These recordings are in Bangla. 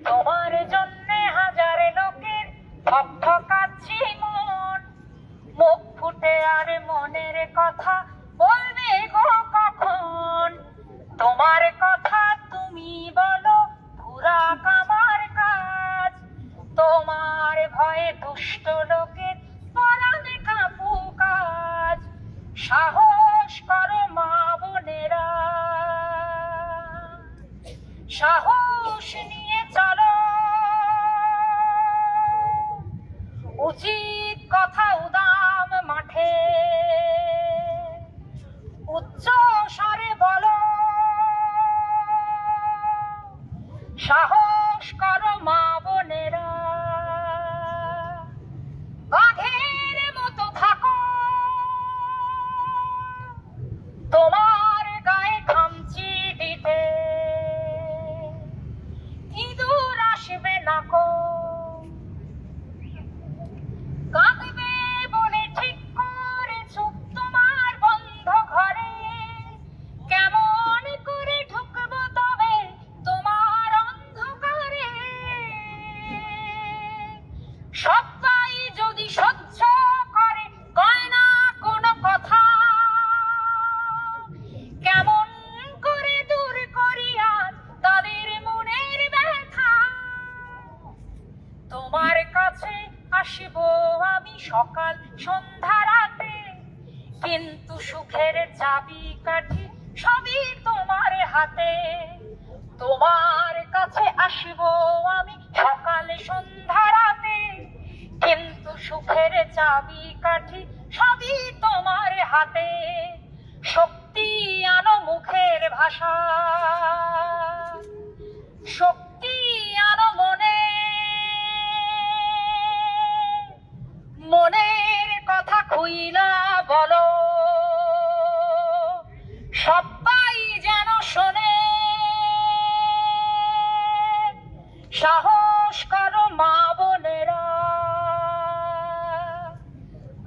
তোমার জন্যে হাজার লোকের ঠকঠকাচ্ছি মন, মুখ ফুটে আর মনের কথা বলবে গো কখন? তোমার কথা তুমি বলো পুরা কামার কাজ, তোমার ভয়ে দুষ্ট লোকের পরাণে কাঁপু কাজ। সাহস করো মা বোনেরা, সাহস নিয়ে চলো, উচিত কথা উদাম মাঠে উচ্চ স্বরে বলো। সাহস করো মা বোনেরা, বাঘের মতো থাকো, তোমার গায়ে খামচি দিতে ইঁদুর আসবে না কো। কাঁদবে বলে ঠিক করেছো তোমার বন্ধ ঘরে, কেমন করে ঢুকবো তবে তোমার অন্ধকারে? সবাই যদি সহ্য করে কয় না কোনো কথা, কেমন করে দূর করিয়া তাদের মনের ব্যথা? তোমার কাছে আসিব আমি সকাল সন্ধ্যা রাতে, কিন্তু সুখের চাবি কাঠি সবই তোমার হাতে। তোমার কাছে আসিব আমি সকাল সন্ধ্যা রাতে, কিন্তু সুখের চাবি কাঠি সবই তোমার হাতে। শক্তি আনো মুখের ভাষা, শক্তি আনো মনে, মনের কথা খুইলা বলো, সবাই যেন শোনে। সাহস করো মা বোনেরা,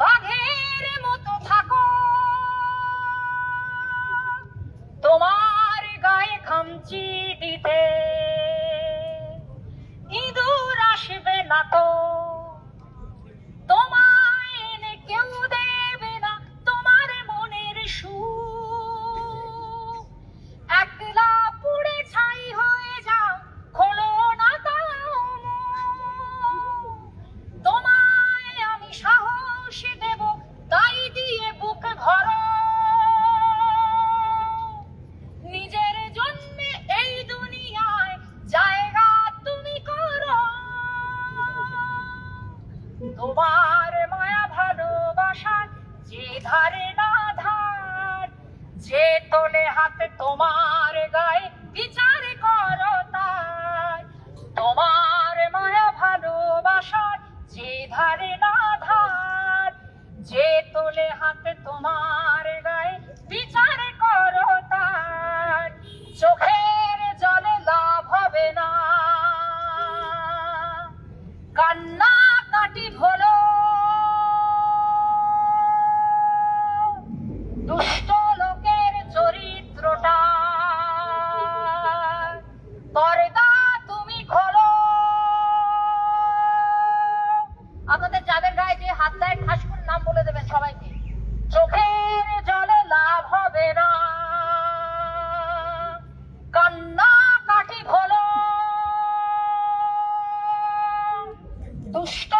বাঘের মতো থাকো, তোমার গায়ে খামচি দিতে ইঁদুর আসবে না তো। তোমায় এনে কেউ দেবে না তোমার মনের সুখ, একলা পুড়ে ছাই হয়ে যাও, খোলো না তাও মুখ। তোমায় আমি সাহস দেব, তাই দিয়ে বুক ভরো, নিজের জন্য এই দুনিয়ায় জায়গা তুমি করো। তোমার মায়া ভালোবাসার যে ধারে না ধার, যে তোলে হাতে তোমার গায়ে বিচার করো তার। তোমার মায়া ভালোবাসার যে ধারে না ধার, যে তোলে হাতে তোমার গায়ে বিচার করো তার। চোখের জলে লাভ হবে না, কান্না কাটি হলো, দুষ্ট লোকের চরিত্রটা পর্দা তুমি খোলো। আপনাদের যাদের গায়ে যে হাত দেয় ঠাসকুন নাম বলে দেবেন সবাইকে। চোখের জলে লাভ হবে না, কান্না কাটি হলো, দুষ্ট